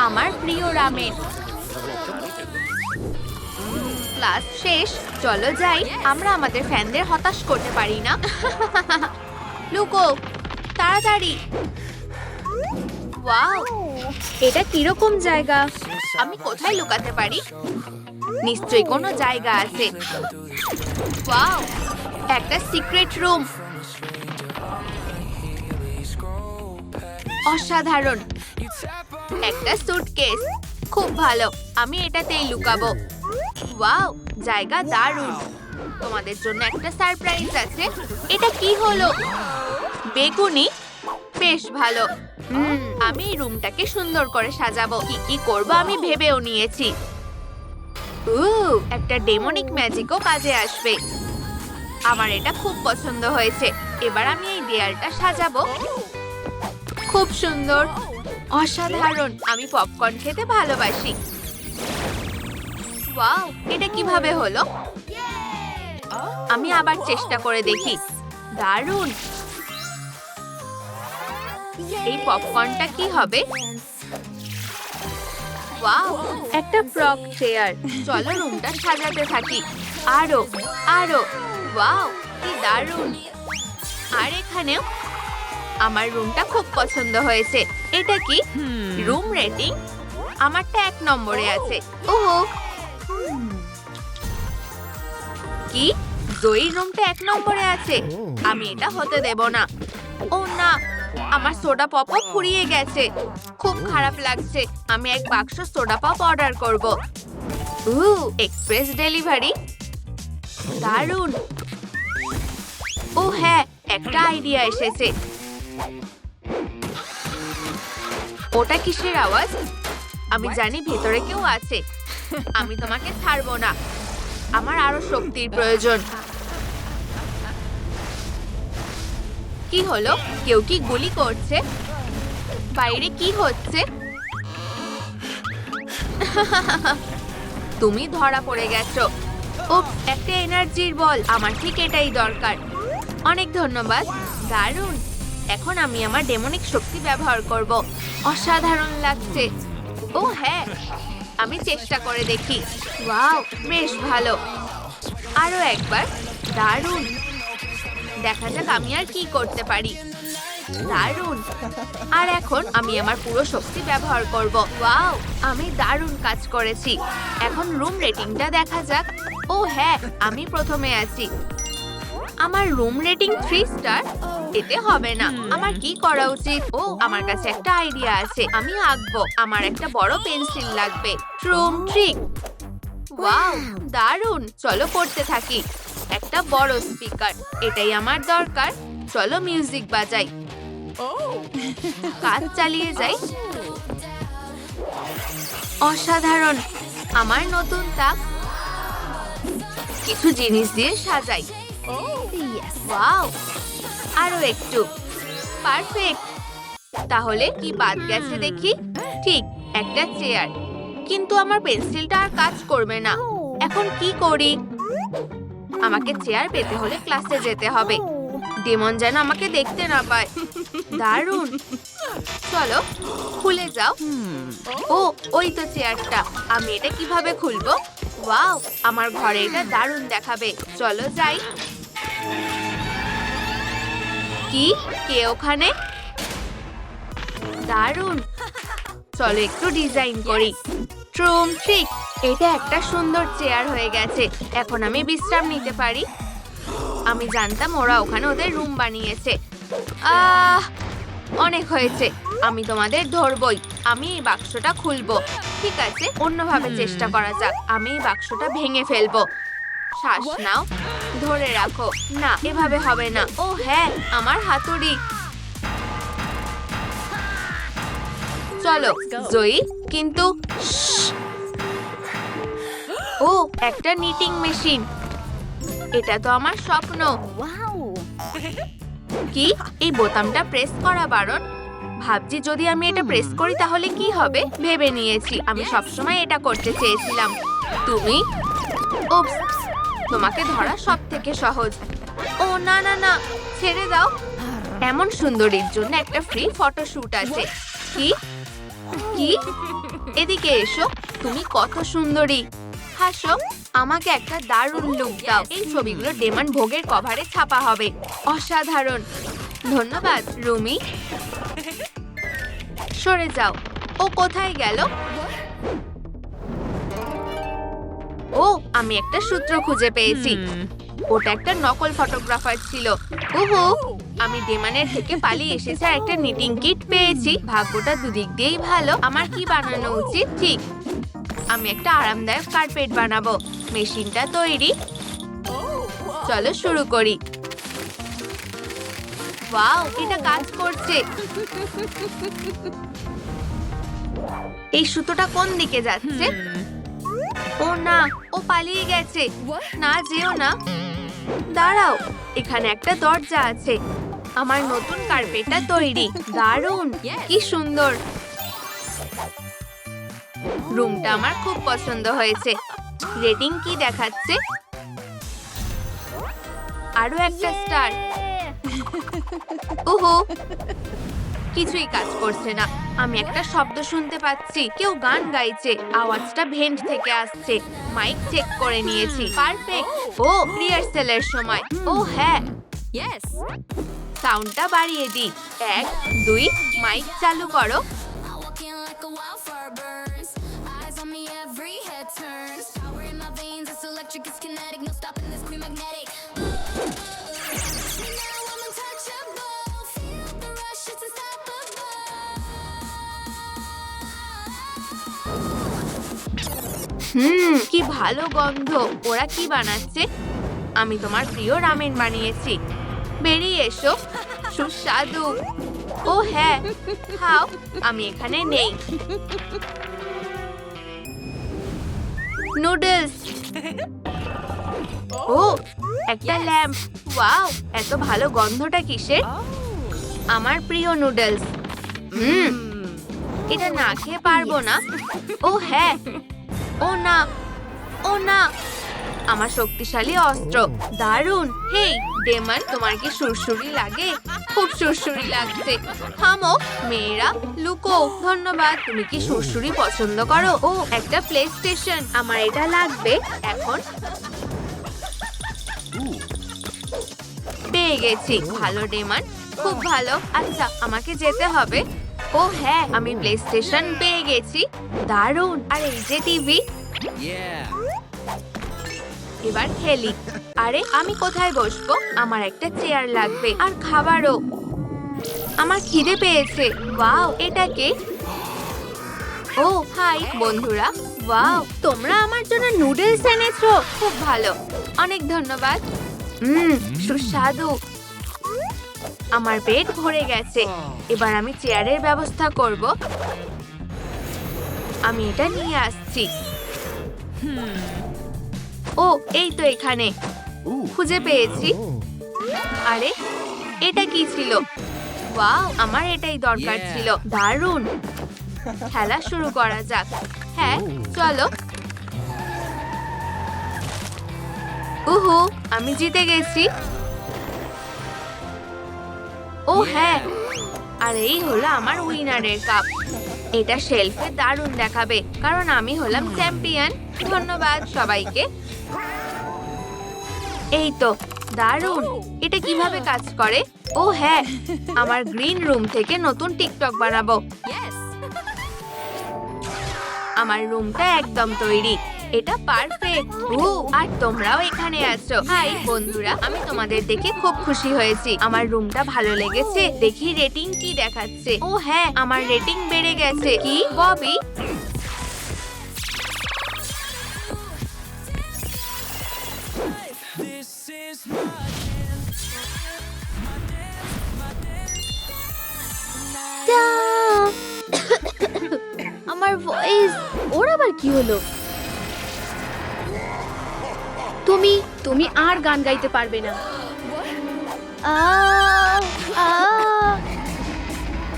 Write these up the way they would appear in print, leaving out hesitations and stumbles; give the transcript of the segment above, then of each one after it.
আমার প্রিয় ramen. Class শেষ, চলো যাই। আমরা আমাদের ফ্যানদের হতাশ করতে পারি না। লুকো, তাড়াতাড়ি। ওয়াও, এটা কিরকম জায়গা? আমি কোথায় লুকাতে পারি? নিশ্চয়ই কোনো জায়গা আছে। ওয়াও, একটা সিক্রেট রুম। অসাধারণ। একটা সুটকেস, খুব ভালো। আমি এটাতেই লুকাবো। ওয়াও, জায়গা দারুণ। তোমাদের জন্য একটা সারপ্রাইজ আছে। এটা কি হলো? বেগুনি, বেশ ভালো। আমি এই রুমটাকে সুন্দর করে সাজাবো। কি কি করবো আমি ভেবেও নিয়েছি। একটা ডেমনিক ম্যাজিকও কাজে আসবে। আমার এটা খুব পছন্দ হয়েছে। এবার আমি এই দেয়ালটা সাজাবো। খুব সুন্দর, অসাধারণ। আমি পপকর্ন খেতে ভালোবাসি। ওয়াও, এটা কিভাবে হলো? আমি আবার চেষ্টা করে দেখি। দারুণ। এই পপকর্নটা কি হবে? ওয়াও, একটা ফ্রগ চেয়ার। চলো রুমটা সাজাতে থাকি। আরো আরো। ওয়াও, কি দারুণ। আর এখানেও। আমার রুমটা খুব পছন্দ হয়েছে। এটা কি রুম রেটিং? আমারটা 1 নম্বরে আছে। ওহো, কি জয়ীর রুমটা 1 নম্বরে আছে? আমি এটা হতে দেব না। ও না, আমার সোডা পপও ফুরিয়ে গেছে। খুব খারাপ লাগছে। আমি এক বাক্স সোডা পপ অর্ডার করব। এক্সপ্রেস ডেলিভারি, দারুণ। ও হ্যাঁ, একটা আইডিয়া এসেছে। ওটা কিসের আওয়াজ? আমি জানি ভেতরে কেউ আছে। আমি তোমাকে ছাড়বো না। আমার আরো শক্তির প্রয়োজন। কি হলো? কেউ কি গুলি করছে? বাইরে কি হচ্ছে? তুমি ধরা পড়ে গেছো। ও, একটা এনার্জির বল। আমার ঠিক এটাই দরকার। অনেক ধন্যবাদ। দারুণ। এখন আমি আমার ডেমনিক শক্তি ব্যবহার করব। অসাধারণ লাগছে। ও হ্যাঁ, আমি চেষ্টা করে দেখি। ওয়াও, বেশ ভালো। আরো একবার। দারুণ। দেখা যাক আমি আর কি করতে পারি। দারুণ। আর এখন আমি আমার পুরো শক্তি ব্যবহার করব। ওয়াও, আমি দারুণ কাজ করেছি। এখন রুম রেটিংটা দেখা যাক। ও হ্যাঁ, আমি প্রথমে আছি। আমার রুম রেটিং 3 স্টার। এতে হবে না। আমার কি করা উচিত? ও, আমার কাছে একটা আইডিয়া আছে। আমি আঁকবো। আমার একটা বড় পেন্সিল লাগবে। Room trick. ওয়াও, দারুণ। চলো করতে থাকি। একটা বড় স্পিকার, এটাই আমার দরকার। চলো মিউজিক বাজাই। কাজ চালিয়ে যাই। অসাধারণ। আমার নতুন তাক। কিছু জিনিস দিয়ে সাজাই। ওয়াও, আরো একটু। পারফেক্ট। তাহলে কি বাদ গেছে দেখি। ঠিক, একটা চেয়ার। কিন্তু আমার পেন্সিলটা আর কাজ করবে না। এখন কি করি? আমাকে চেয়ার পেতে হলে ক্লাসে যেতে হবে। ডেমন যেন আমাকে দেখতে না পায়। দারুণ। চলো, খুলে যাও। ও, ওই তো চেয়ারটা। আমি এটা কিভাবে খুলবো? ওয়াও, আমার ঘরে এটা দারুণ দেখাবে। চলো যাই। কি? কে ওখানে? দারুণ। চলো একটু ডিজাইন করি। Room trick. এটা একটা সুন্দর চেয়ার হয়ে গেছে। এখন আমি বিশ্রাম নিতে পারি। আমি জানতাম ওরা ওখানে ওদের রুম বানিয়েছে। অনেক হয়েছে। আমি তোমাদের ধরবই। আমি এই বাক্সটা খুলবো। ঠিক আছে, অন্যভাবে চেষ্টা করা যাক। আমি এই বাক্সটা ভেঙে ফেলবো। শ্বাস নাও, ধরে রাখো। না, এভাবে হবে না। ও হ্যাঁ, আমার হাতুড়ি। চলো জয়ী, কিন্তু ও, একটা নিটিং মেশিন। এটা তো আমার স্বপ্ন। কি? এই বোতামটা প্রেস করা বারণ? ভাবছি যদি আমি এটা প্রেস করি তাহলে কি হবে। ভেবে নিয়েছি। আমি সবসময় এটা করতে চেয়েছিলাম। তুমি? উপস, তোমাকে ধরা সব থেকে সহজ। ও না না না, ছেড়ে দাও। এমন সুন্দরীর জন্য একটা ফ্রি ফটোশুট আছে। কি? কি? এদিকে এসো, তুমি কত সুন্দরী। হাসো, আমাকে একটা দারুণ লুক দাও। এই ছবিগুলো ডেমন ভোগের কভারে ছাপা হবে। অসাধারণ। ধন্যবাদ রুমি। সরে যাও। ও কোথায় গেল? ও, আমি একটা সূত্র খুঁজে পেয়েছি। ওটা একটা নকল ফটোগ্রাফার ছিল। ওহো, আমি ডেমনের থেকে পালিয়ে এসেছি আর একটা নিটিং কিট পেয়েছি। ভাগ্যটা দুদিক দিয়েই ভালো। আমার কি বানানো উচিত? ঠিক, আমি একটা আরামদায়ক কার্পেট বানাবো। মেশিনটা তৈরি। চলো শুরু করি। ওয়াও, এটা কাজ করছে। এই সুতোটা কোন দিকে যাচ্ছে? ও না, ও পালিয়ে গেছে। না, যেও না। দাঁড়াও, এখানে একটা দরজা আছে। আমার নতুন কার্পেটটা তৈরি। দারুণ, কি সুন্দর। রুমটা আমার খুব পছন্দ হয়েছে। রেটিং কি দেখাচ্ছে? আরো একটা স্টার। ওহো, কিছুই কাজ করছে না। আমি একটা শব্দ শুনতে পাচ্ছি। কেউ গান গাইছে। আওয়াজটা ভেন্ট থেকে আসছে। মাইক চেক করে নিয়েছি। পারফেক্ট। ও, রিহার্সালের সময়। ও হ্যাঁ, সাউন্ডটা বাড়িয়ে দিই। 1, 2, মাইক চালু করো। কি ভালো গন্ধ। ওরা কি বানাচ্ছে? আমি তোমার প্রিয় রামেন বানিয়েছি। বেরিয়ে এসো। সুস্বাদু। ও হ্যাঁ, খাও। আমি এখানে নেই। নুডলস। ও, একটা ল্যাম্প। ওয়াও, এত ভালো গন্ধটা কিসের? আমার প্রিয় নুডলস। এটা না খেয়ে পারবো না। ও হ্যাঁ। ও না, ও না। আমার শক্তিশালী অস্ত্র। দারুণ। হেই ডেমন, তোমার কি সুরসুরি লাগে? খুব সুরসুরি লাগছে। থামো মেয়েরা, লুকো। ধন্যবাদ। তুমি কি সুরসুরি পছন্দ করো? ও, একটা প্লে স্টেশন। আমার এটা লাগবে এখন। পেয়ে গেছি। ভালো ডেমন, খুব ভালো। আচ্ছা, আমাকে যেতে হবে। ও হ্যাঁ, আমি প্লে স্টেশন পেয়ে গেছি। দারুণ। আর এই যে টিভি। এবার খেলি। আরে, আমি কোথায় বসবো? আমার একটা চেয়ার লাগবে আর খাবারও। আমার খিদে পেয়েছে। ওয়াও, এটা কে? ও হাই বন্ধুরা। ওয়াও, তোমরা আমার জন্য নুডলস এনেছো। খুব ভালো, অনেক ধন্যবাদ। সুস্বাদু। আমার পেট ভরে গেছে। এবার আমি চেয়ারের ব্যবস্থা করব। আমি এটা নিয়ে আসছি। ও, এই তো এখানে। খুঁজে পেয়েছি। আরে, এটা কি ছিল? ওয়াও, আমার এটাই দরকার ছিল। দারুণ। খেলা শুরু করা যাক। হ্যাঁ, চলো। উহু, আমি জিতে গেছি। ও হ্যাঁ, আর এই হলো আমার উইনারের কাপ। এটা শেলফে দারুণ দেখাবে, কারণ আমি হলাম চ্যাম্পিয়ন। ধন্যবাদ সবাইকে। এই তো, দারুণ। এটা কিভাবে কাজ করে? ও হ্যাঁ, আমার গ্রিন রুম থেকে নতুন টিকটক বানাবো। আমার রুমটা একদম তৈরি। এটা পারফেক্ট। আর তোমরাও এখানে আছো। হাই বন্ধুরা, আমি তোমাদের দেখে খুব খুশি হয়েছি। আমার রুমটা ভালো লেগেছে। দেখি রেটিং কি দেখাচ্ছে। ও হ্যাঁ, আমার রেটিং বেড়ে গেছে। কি ববি? আমার ভয়েস। ওর আবার কি হলো? তুমি আর গান গাইতে পারবে না।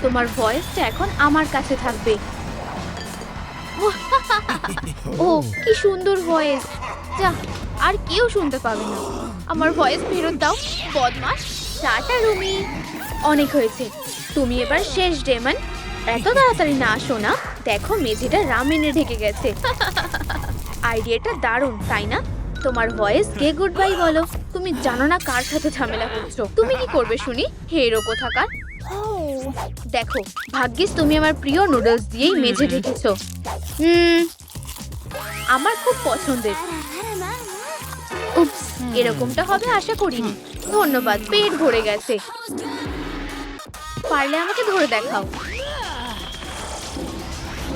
তোমার ভয়েসটা এখন আমার কাছে থাকবে। ও, কি সুন্দর ভয়েস। যা, আর কেউ শুনতে পাবে না। আমার ভয়েস ফেরত দাও, বদমাশ। টাটা রুমি। অনেক হয়েছে। তুমি এবার শেষ ডেমন। এত তাড়াতাড়ি না আসো না, দেখো মেঝেটা রামেনে ঢেকে গেছে। আইডিয়াটা দারুণ তাই না? তোমার ভয়েস কে গুড বাই বলো। তুমি জানো না কার সাথে ঝামেলা করছো। তুমি কি করবে শুনি, হেরো কোথাকার। দেখো ভাগ্যিস তুমি আমার প্রিয় নুডলস দিয়েই মেঝে ঢেকেছো। আমার খুব পছন্দের। উপস, এরকমটা হবে আশা করিনি। ধন্যবাদ, পেট ভরে গেছে। পারলে আমাকে ধরে দেখাও।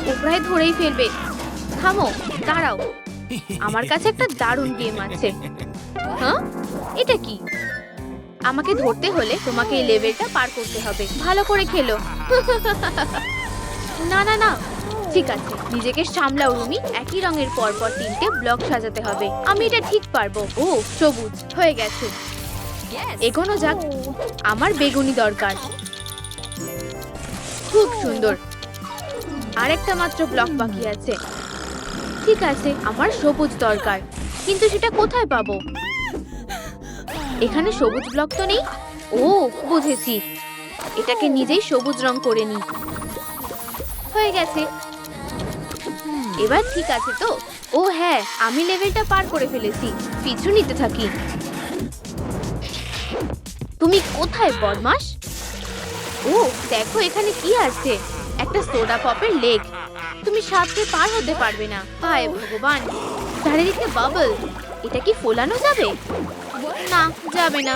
ও প্রায় ধরেই ফেলবে। থামো, দাঁড়াও, আমার কাছে একটা দারুণ গেম আছে। হ্যাঁ, এটা কি? আমাকে ধরতে হলে তোমাকে এই লেভেলটা পার করতে হবে। ভালো করে খেলো। না না না, ঠিক আছে, নিজেকে সামলাও রুমি। একই রঙের পরপর 3টে ব্লক সাজাতে হবে। আমি এটা ঠিক পারবো। ও সবুজ হয়ে গেছে, এগোনো যাক। আমার বেগুনি দরকার। খুব সুন্দর, আরেকটা মাত্র ব্লক বাকি আছে। ঠিক আছে, আমার সবুজ দরকার, কিন্তু সেটা কোথায় পাবো? এখানে সবুজ ব্লক তো নেই। ও বুঝেছি, এটাকে নিজেই সবুজ রং করে নি। হয়ে গেছে, এবার ঠিক আছে তো? ও হ্যাঁ, আমি লেভেলটা পার করে ফেলেছি। পিছু নিতে থাকি। তুমি কোথায় বদমাশ? ও দেখো এখানে কি আছে, একটা সোডা পপের লেগ। তুমি সাথে পার হতে পারবে না। হায় ভগবান, চারিদিকে বাবল। এটা কি ফোলানো যাবে? না, যাবে না।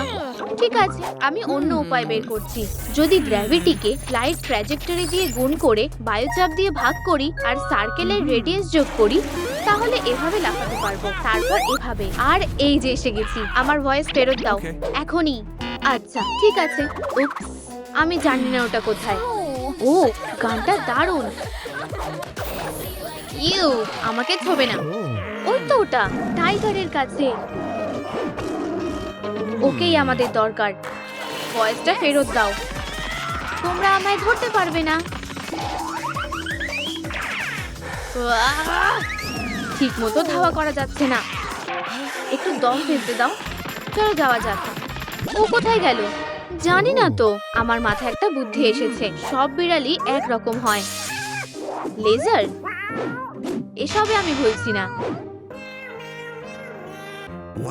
ঠিক আছে, আমি অন্য উপায় বের করছি। যদি গ্র্যাভিটিকে লাইট ট্র্যাজেক্টরি দিয়ে গুণ করে বায়ুচাপ দিয়ে ভাগ করি আর সার্কেলের রেডিয়াস যোগ করি, তাহলে এভাবে লাফাতে পারবো। তারপর এভাবে। আর এই যে এসে গেছি। আমার ভয়েস ফেরত দাও এখনই। আচ্ছা ঠিক আছে। উপস, আমি জানি না ওটা কোথায়। ও গানটা দারুণ। ইউ, আমাকে ছোবে না। ওই তো ওটা টাইগারের কাছে। ওকেই আমাদের দরকার। ভয়েসটা ফেরত দাও। তোমরা আমায় ধরতে পারবে না। ঠিক মতো ধাওয়া করা যাচ্ছে না। একটু দম ফেলতে দাও। চলো যাওয়া যাক। ও কোথায় গেল জানি না তো। আমার মাথায় একটা বুদ্ধি এসেছে। সব বিড়ালই একরকম হয়। লেজার, এসবে আমি ভুলছি না।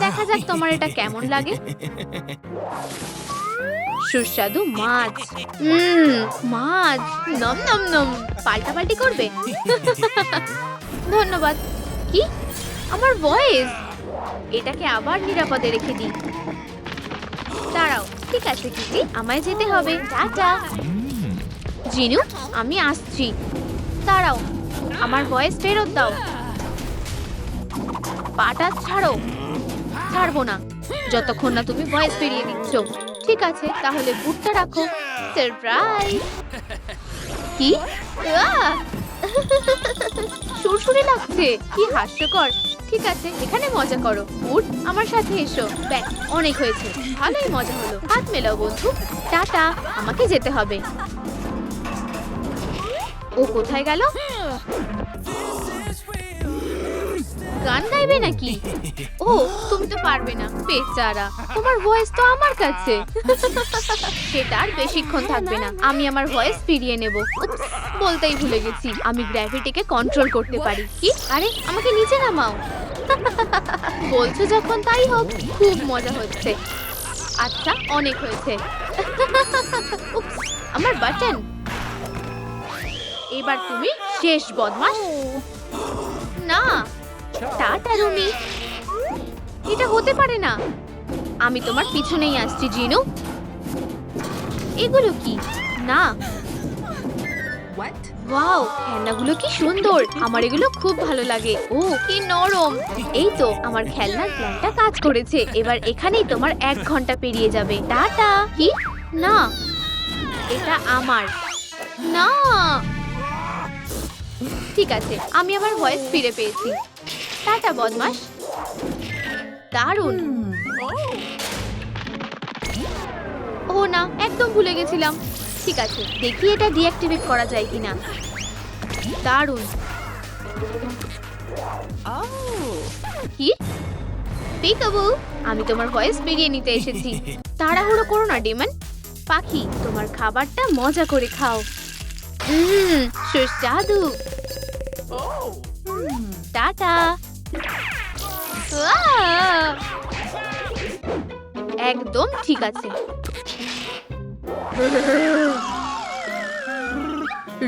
দেখা যাক তোমার এটা কেমন লাগে। সুস্বাদু মাছ। মাছ, নম নম নম। পাল্টাপাল্টি করবে? ধন্যবাদ। কি, আমার ভয়েস? এটাকে আবার নিরাপদে রেখে দিই। দাঁড়াও, ঠিক আছে কিটি, আমায় যেতে হবে। টাটা। জিনু, আমি আসছি। দাঁড়াও, আমার ভয়েস ফেরত দাও। পাটা ছাড়ো। ছাড়বো না যতক্ষণ না তুমি ভয়েস ফিরিয়ে দিচ্ছ। ঠিক আছে, তাহলে বুটটা রাখো। সারপ্রাইজ। কি? সুরসুরি লাগছে, কি হাস্যকর। ঠিক আছে, এখানে মজা করো। বুট, আমার সাথে এসো। ব্যাস, অনেক হয়েছে। ভালোই মজা হলো। হাত মেলাও বন্ধু। টাটা, আমাকে যেতে হবে। ও কোথায় গেল? গান গাইবে নাকি? ও তুমি তো পারবে না, বেচারা। তোমার ভয়েস তো আমার কাছে। সেটা আর বেশিক্ষণ থাকবে না। আমি আমার ভয়েস ফিরিয়ে নেব। উপস, বলতেই ভুলে গেছি, আমি গ্র্যাভিটিকে কন্ট্রোল করতে পারি। কি? আরে আমাকে নিচে নামাও। বলছো যখন তাই হোক। খুব মজা হচ্ছে। আচ্ছা, অনেক হয়েছে। উপস, আমার বাটন। এবার তুমি শেষ বদমাশ। না, টাটা রুমি। এটা হতে পারে না। আমি তোমার পিছনেই আসছি জিনু। এগুলো কি? না। ওয়াও, খেলনাগুলো কি সুন্দর। আমার এগুলো খুব ভালো লাগে। ও কি নরম। এই তো আমার খেলনার প্ল্যানটা কাজ করেছে। এবার এখানেই তোমার 1 ঘন্টা পেরিয়ে যাবে। টাটা। কি? না, এটা আমার। না। ঠিক আছে, আমি আমার ভয়েস ফিরে পেয়েছি। টাটা বদমাশ। দারুণ। ও না, একদম ভুলে গেছিলাম। ঠিক আছে, দেখি এটা ডিঅ্যাক্টিভেট করা যায় কিনা। দারুণ। কি? পিকাবু, আমি তোমার ভয়েস বেরিয়ে নিতে এসেছি। তাড়াহুড়ো করো না ডিমন। পাখি, তোমার খাবারটা মজা করে খাও। সুস্বাদু। টাটা। আহ! একদম ঠিক আছে।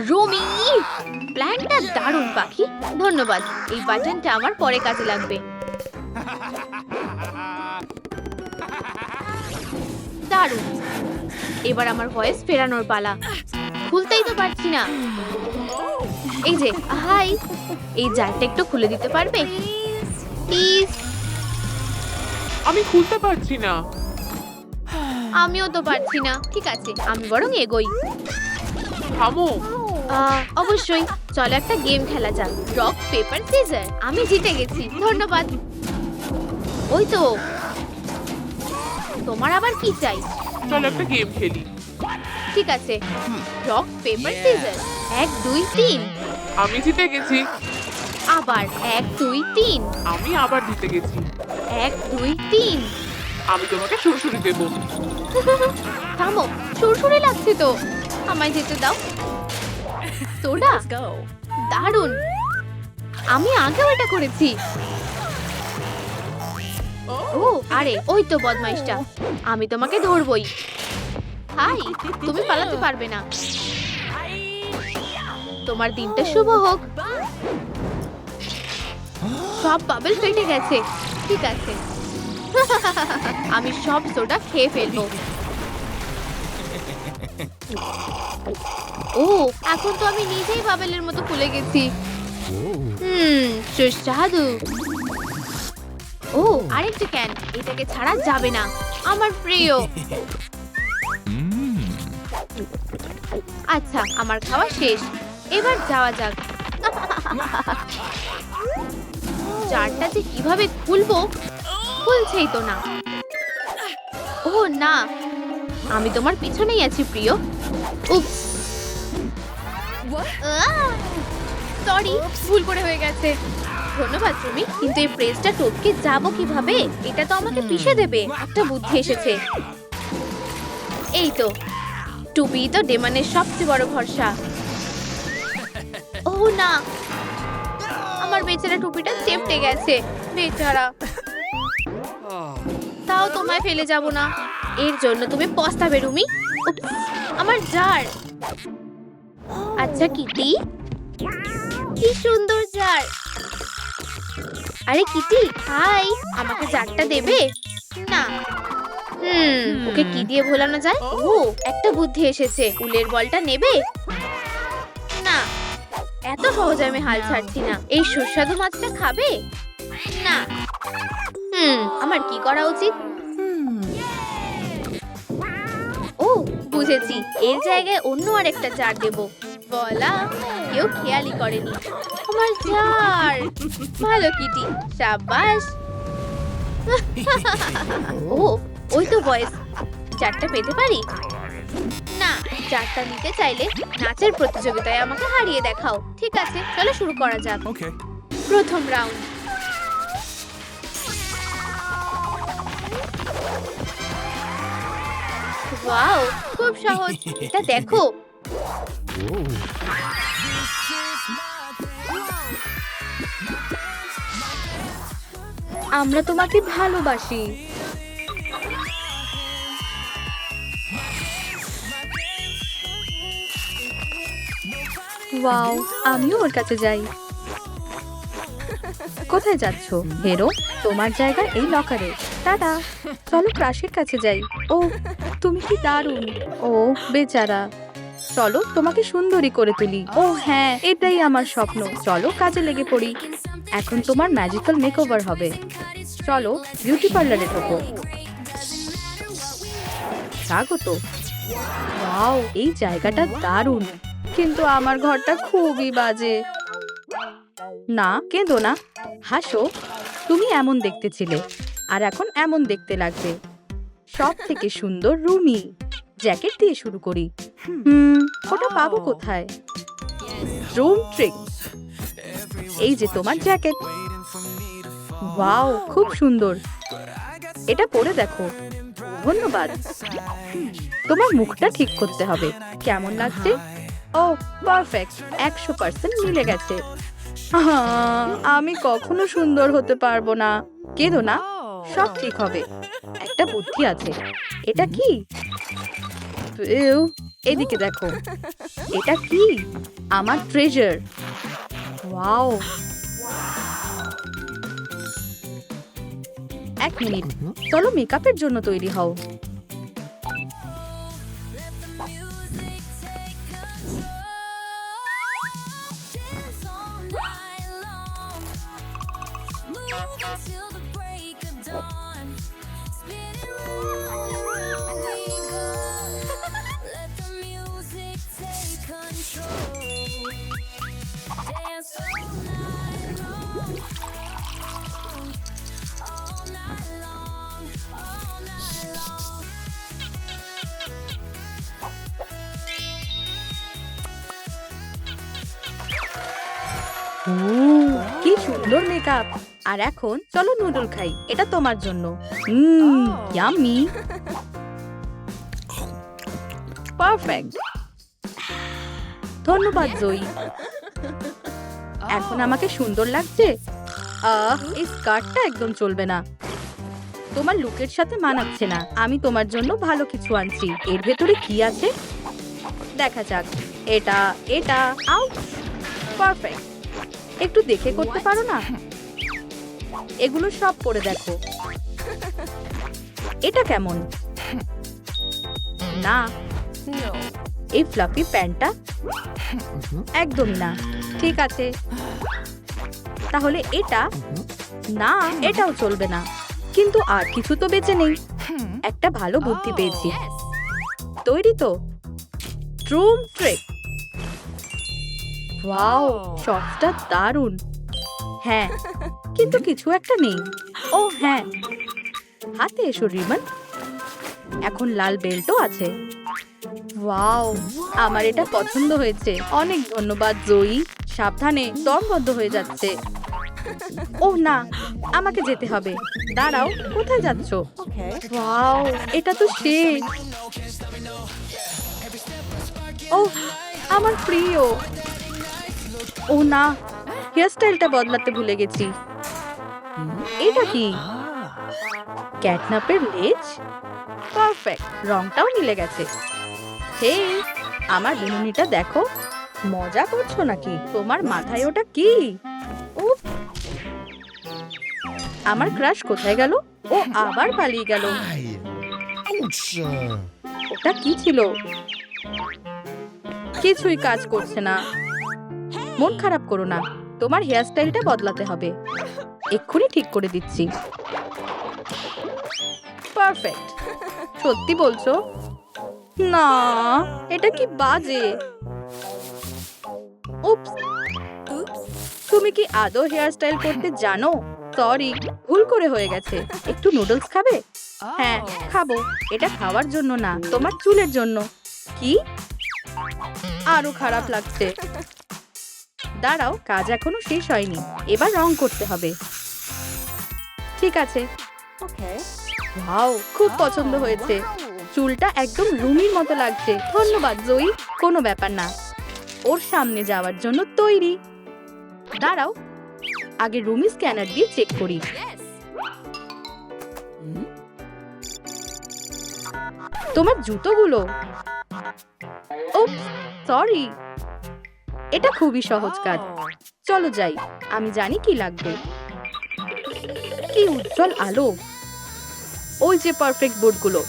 রুমি, প্ল্যানটা দারুণ পাখি। ধন্যবাদ। এই বাটনটা আমার পরে কাজে লাগবে। দারুণ। এবার আমার ভয়েস ফেরানোর পালা। খুলতেই তো পারছি না। এই যে, হাই, এই জারটা একটু খুলে দিতে পারবে প্লিজ? আমি খুলতে পারছি না। আমিও তো পারছি না। ঠিক আছে, আমি বরং এগোই। থামো। অবশ্যই। চলো একটা গেম খেলা যাক। Rock paper scissor. আমি জিতে গেছি। ধন্যবাদ। ওই তো। তোমার আবার কি চাই? চলো একটা গেম খেলি। ঠিক আছে। Rock paper scissor. 1 2 3। আমি জিতে গেছি। আবার 1 2 3। আমি আবার জিতে গেছি। 1 2 3। আমি তোমাকে সুরসুরি দেবো। থামো, সুরসুরি লাগছে তো। আমায় যেতে দাও। সোডা, দারুণ। আমি আগেও এটা করেছি। ও আরে, ওই তো বদমাইশটা। আমি তোমাকে ধরবই। হাই, তুমি পালাতে পারবে না। তোমার দিনটা শুভ হোক। সব বাবল ফেটে গেছে। ঠিক আছে। আমি সব সোডা খেয়ে ফেলবো। ও, এখন তো আমি নিজেই বাবেলের মতো ফুলে গেছি। সুস্বাদু। ও, আরেকটা ক্যান। এটাকে ছাড়া যাবে না। আমার প্রিয়। আচ্ছা, আমার খাওয়া শেষ। এবার যাওয়া যাক। জারটা যে কিভাবে খুলবো, খুলছেই তো না। ও না, আমি তোমার পিছনেই আছি প্রিয়। উপস, সরি, ভুল করে হয়ে গেছে। ধন্যবাদ তুমি, কিন্তু এই প্রেসটা টপকে যাবো কিভাবে? এটা তো আমাকে পিষে দেবে। একটা বুদ্ধি এসেছে। এই তো, টুপি তো ডেমনের সবচেয়ে বড় ভরসা। ও না, আমার বেচারা টুপিটা চেপটে গেছে। বেচারা। তাও তোমায় ফেলে যাব না। এর জন্য তুমি পস্তাবে রুমি। উপস, আমার জার। আচ্ছা কিটি, কি সুন্দর জার। আরে কিটি, হাই, আমাকে জারটা দেবে? না। ওকে কি দিয়ে ভোলানো যায়? ও, একটা বুদ্ধি এসেছে। উলের বলটা নেবে? না, এত সহজে আমি হাল ছাড়ছি না। এই সুস্বাদু মাছটা খাবে? না। আমার কি করা উচিত? ও, বুঝেছি। এর জায়গায় অন্য আরেকটা জার দেব। বলা, কেউ খেয়ালই করেনি। আমার জার। ভালো কিটি, সাবাস। ও, ওই তো ভয়েস। জারটা পেতে পারি? না, জারটা নিতে চাইলে নাচের প্রতিযোগিতায় আমাকে হারিয়ে দেখাও। ঠিক আছে, চলো শুরু করা যাক। প্রথম রাউন্ড। ওয়াও, খুব সহজ। এটা দেখো। আমরা তোমাকে ভালোবাসি। ওয়াও, আমিও ওর কাছে যাই। কোথায় যাচ্ছো হেরো? তোমার জায়গা এই লকারে। টাটা। চলো ক্রাশের কাছে যাই। ও, তুমি কি দারুণ। ও বেচারা। চলো তোমাকে সুন্দরী করে তুলি। ও হ্যাঁ, এটাই আমার স্বপ্ন। চলো কাজে লেগে পড়ি। এখন তোমার ম্যাজিক্যাল মেকওভার হবে। চলো বিউটি পার্লারে ঢোকো। স্বাগত। ওয়াও, এই জায়গাটা দারুণ, কিন্তু আমার ঘরটা খুবই বাজে। না, কেঁদো না, হাসো। তুমি এমন দেখতে ছিলে, আর এখন এমন দেখতে লাগবে। সব থেকে সুন্দর রুমি। জ্যাকেট দিয়ে শুরু করি। ওটা পাবো কোথায়? Room trick. এই যে তোমার জ্যাকেট। ওয়াও, খুব সুন্দর। এটা পরে দেখো। ধন্যবাদ। তোমার মুখটা ঠিক করতে হবে। কেমন লাগছে? ও পারফেক্ট, 100% মিলে গেছে। আমি কখনো সুন্দর হতে পারবো না। কেঁদো না, সব ঠিক হবে। একটা বুদ্ধি আছে। এটা কি? এউ, এদিকে দেখো। এটা কি? আমার ট্রেজার। ওয়াও, 1 মিনিট, চলো মেকআপের জন্য তৈরি হও। Till the break of dawn, spinning round we go. Let the music take control. Dance all night long, all night long, all night long. কি সুন্দর মেকআপ। আর এখন চলো নুডল খাই, এটা তোমার জন্য। Yummy, perfect. ধন্যবাদ জয়ী। এখন আমাকে সুন্দর লাগছে। এই স্কার্টটা একদম চলবে না, তোমার লুকের সাথে মানাচ্ছে না। আমি তোমার জন্য ভালো কিছু আনছি। এর ভেতরে কি আছে দেখা যাক। এটা এটা আউট, পারফেক্ট। একটু দেখে করতে পারো না? এগুলো সব পরে দেখো। এটা কেমন? না, এই ফ্লাফি প্যান্টটা একদমই না। ঠিক আছে, তাহলে এটা না, এটাও চলবে না। কিন্তু আর কিছু তো বেঁচে নেই। একটা ভালো বুদ্ধি পেয়েছি। তৈরি তো? ট্রুম ট্রিক। ওয়াও, শটটা দারুণ। হ্যাঁ, কিন্তু কিছু একটা নেই। ও হ্যাঁ, হাতে এসো রিমন। এখন লাল বেল্টও আছে। ওয়াও, আমার এটা পছন্দ হয়েছে। অনেক ধন্যবাদ জয়ী। সাবধানে, দম বন্ধ হয়ে যাচ্ছে। ও না, আমাকে যেতে হবে। দাঁড়াও, কোথায় যাচ্ছ? ওয়াও, এটা তো শেষ। ও আমার প্রিয়। ও না, হেয়ার স্টাইলটা বদলাতে ভুলে গেছি। এটা কি? ক্যাটনাপের লেজ? পারফেক্ট, রংটাও মিলে গেছে। হে, আমার বিনুনিটা দেখো। মজা করছো নাকি? তোমার মাথায় ওটা কি? উফ, আমার ক্রাশ কোথায় গেল? ও আবার পালিয়ে গেল। ওটা কি ছিল? কিছুই কাজ করছে না। মন খারাপ করো না, তোমার হেয়ার স্টাইলটা বদলাতে হবে। এক্ষুনি ঠিক করে দিচ্ছি। পারফেক্ট। সত্যি বলছো? না, এটা কি বাজে। উপস, তুমি কি আদৌ হেয়ার স্টাইল করতে জানো? সরি, ভুল করে হয়ে গেছে। একটু নুডলস খাবে? হ্যাঁ, খাবো। এটা খাওয়ার জন্য না, তোমার চুলের জন্য। কি? আরো খারাপ লাগছে। দাঁড়াও, কাজ এখনো শেষ হয়নি। এবার রং করতে হবে। ঠিক আছে। ওয়াও, খুব পছন্দ হয়েছে। চুলটা একদম রুমির মতো লাগছে। ধন্যবাদ জয়ী। কোনো ব্যাপার না। ওর সামনে যাওয়ার জন্য তৈরি। দাঁড়াও, আগে রুমি স্ক্যানার দিয়ে চেক করি। তোমার জুতোগুলো। ও সরি, এটা খুবই সহজ কাজ। চলো যাই, আমি জানি কি লাগবে। কি উজ্জ্বল আলো। ওই যে পারফেক্ট বোর্ডগুলো।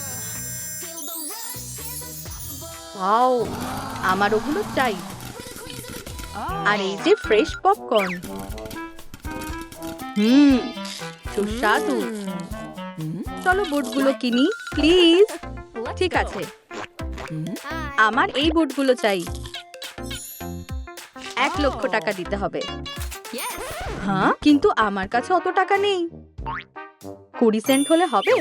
ওয়াও, আমার ওগুলো চাই। আর এই যে ফ্রেশ পপকর্ন। সুস্বাদু। চলো বোর্ডগুলো কিনি প্লিজ। ঠিক আছে, আমার এই বোর্ডগুলো চাই। 1 লক্ষ টাকা দিতে হবে। হ্যাঁ, কিন্তু আমার কাছে অত টাকা নেই। 20 সেন্ট হলে হবে?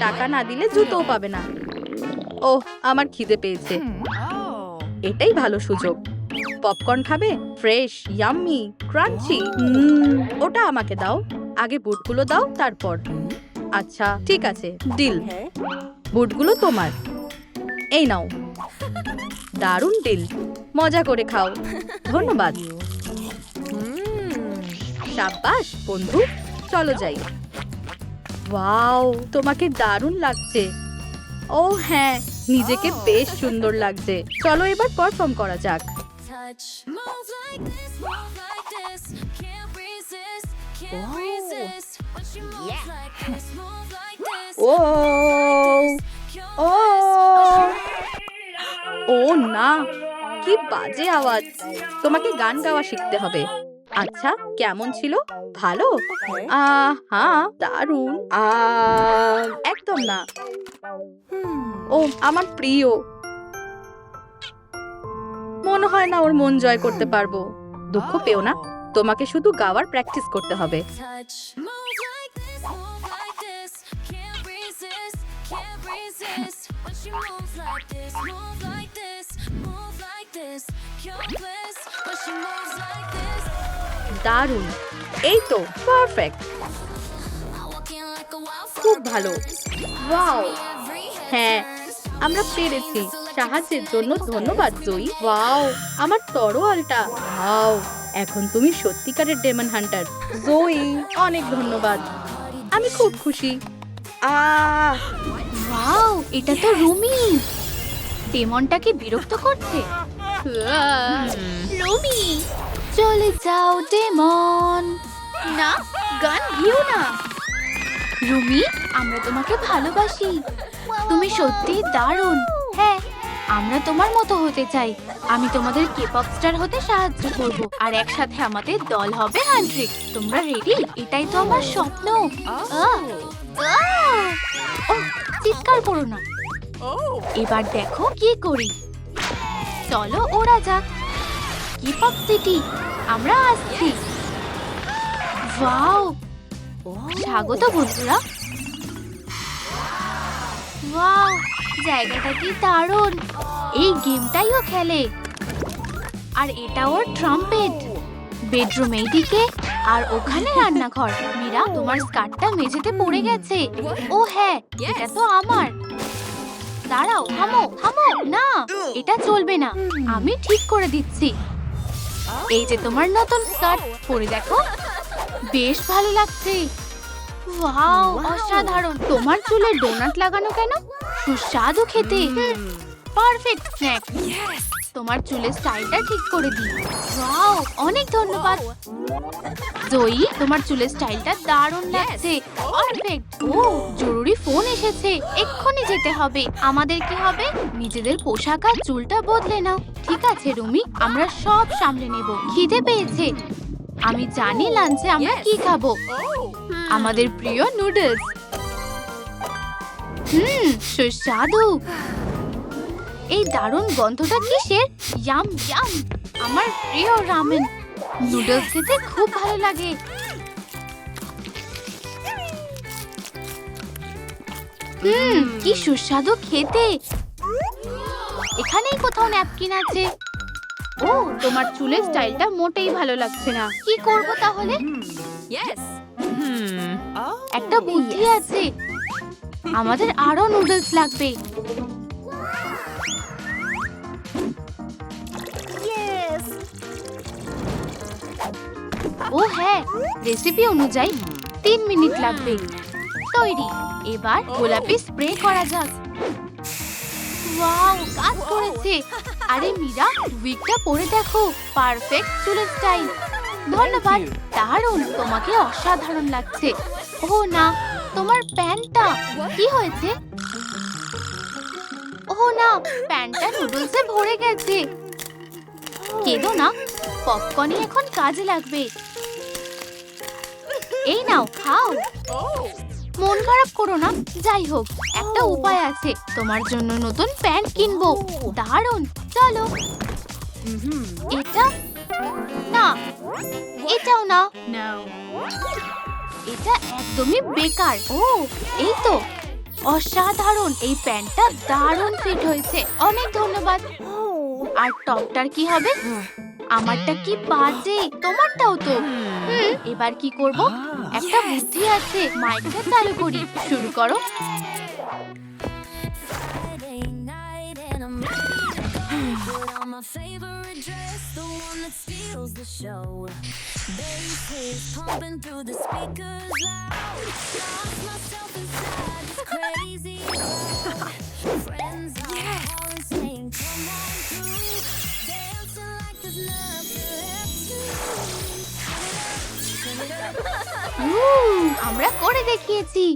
টাকা না দিলে জুতোও পাবে না। ওহ, আমার খিদে পেয়েছে। এটাই ভালো সুযোগ। পপকর্ন খাবে? Fresh, yummy, crunchy. ওটা আমাকে দাও। আগে বুটগুলো দাও, তারপর। আচ্ছা ঠিক আছে, ডিল। বুটগুলো তোমার। এই নাও। দারুণ ডিল, মজা করে খাও। ধন্যবাদ। সাব্বাস বন্ধু, চলো যাই। ওয়াও, তোমাকে দারুণ লাগছে। ও হ্যাঁ, নিজেকে বেশ সুন্দর লাগছে। চলো এবার পারফর্ম করা যাক। touch. Move like this, move like this. Can't resist, can't resist. When she moves like this, move like this. O You're ও ও না, কি বাজে আওয়াজ। তোমাকে গান গাওয়া শিখতে হবে। আচ্ছা, কেমন ছিল? ভালো? হ্যাঁ, দারুণ। একদম না। ও আমার প্রিয়। মনে হয় না ওর মন জয় করতে পারবো। দুঃখ পেও না, তোমাকে শুধু গাওয়ার প্র্যাকটিস করতে হবে। touch. Move like this, move like this. Can't resist, can't resist. When she moves like this, move like this, move like this. You're bliss. When she moves like this. দারুণ, এই তো perfect. Walking like a wildfire. খুব ভালো। Wow, Every হ্যাঁ, আমরা পেরেছি। সাহায্যের জন্য ধন্যবাদ জয়ী। ওয়াও, আমার তরোয়ালটা। ওয়াও, এখন তুমি সত্যিকারের ডেমন হান্টার। জয়ী, অনেক ধন্যবাদ। আমি খুব খুশি। ওয়াও, এটা তো রুমি। ডেমনটাকে বিরক্ত করছে। রুমি, চলে যাও ডেমন। না, গান ঘিও না। রুমি, আমরা তোমাকে ভালোবাসি। তুমি সত্যি দারুণ। হ্যাঁ, আমরা তোমার মতো হতে চাই। আমি তোমাদের কেপপ স্টার হতে সাহায্য করব, আর একসাথে আমাদের দল হবে হ্যান্ড্রিক। তোমরা রেডি? এটাই তো আমার স্বপ্ন। চিৎকার করো না। এবার দেখো কি করি। চলো ওরা যাক। কেপপ সিটি, আমরা আসছি। ওয়াও, স্বাগত বন্ধুরা। ওয়াও, জায়গাটা কি দারুণ। এই গেমটাইও খেলে। আর এটা ওর ট্রাম্পেট। বেডরুম এইদিকে, আর ওখানে রান্নাঘর। মীরা, তোমার স্কার্টটা মেঝেতে পড়ে গেছে। ও হ্যাঁ, এটা তো আমার। দাঁড়াও, থামো থামো। না, এটা চলবে না। আমি ঠিক করে দিচ্ছি। এই যে তোমার নতুন স্কার্ট, পরে দেখো। বেশ ভালো লাগছে। ওয়াও, অসাধারণ। তোমার চুলে ডোনাট লাগানো কেন? সুস্বাদু খেতে। Perfect snack. তোমার চুলের স্টাইলটা ঠিক করে দিই। ওয়াও, অনেক ধন্যবাদ জয়ী। তোমার চুলের স্টাইলটা দারুণ লাগছে। পারফেক্ট। ও, জরুরি ফোন এসেছে। এক্ষুনি যেতে হবে। আমাদের কি হবে? নিজেদের পোশাক আর চুলটা বদলে নাও। ঠিক আছে রুমি, আমরা সব সামলে নেব। খিদে পেয়েছে। আমি জানি লাঞ্চে আমরা কি খাবো। আমাদের প্রিয় নুডলস। সুস্বাদু। এই দারুণ গন্ধটা কিসের? Yam yam. আমার প্রিয় রামেন। নুডলস খেতে খুব ভালো লাগে। কি সুস্বাদু খেতে। এখানেই কোথাও ন্যাপকিন আছে। ও, তোমার চুলের স্টাইলটা মোটেই ভালো লাগছে না। কি করব তাহলে? একটা বুদ্ধি আছে। আমাদের আরো নুডলস লাগবে। ও হ্যাঁ, রেসিপি অনুযায়ী 3 মিনিট লাগবে। তৈরি। এবার গোলাপি স্প্রে করা যাক। ওয়াও, কাজ করেছে। আরে মীরা, উইগটা পরে দেখো। পারফেক্ট চুলের স্টাইল। ধন্যবাদ। দারুণ, তোমাকে অসাধারণ লাগছে। ও না, তোমার প্যান্টটা কি হয়েছে? ও না, প্যান্টটা নুডলসে ভরে গেছে। কেঁদো না, পপকর্নই এখন কাজে লাগবে। এই নাও, খাও। মন খারাপ করো না। যাই হোক, একটা উপায় আছে। তোমার জন্য নতুন প্যান্ট কিনবো। দারুণ, চলো। এটা না, এটাও না। এটা একদমই বেকার। ও, এই তো অসাধারণ। এই প্যান্টটা দারুণ ফিট হয়েছে। অনেক ধন্যবাদ। আর টপটার কি হবে? আমারটা কি বাজে। তোমারটাও তো। এবার কি করব? একটা বুদ্ধি আছে। মাইকটা চালু করি। শুরু করো। Friday night and I'm my favorite dress, the one that steals the show. Bass is pumping through the speakers loud. Lost myself inside this crazy crowd. Friends are calling, saying, "Come on through." Dancing like there's nothing left to lose. Turn it up, turn it up. আমরা করে দেখিয়েছি।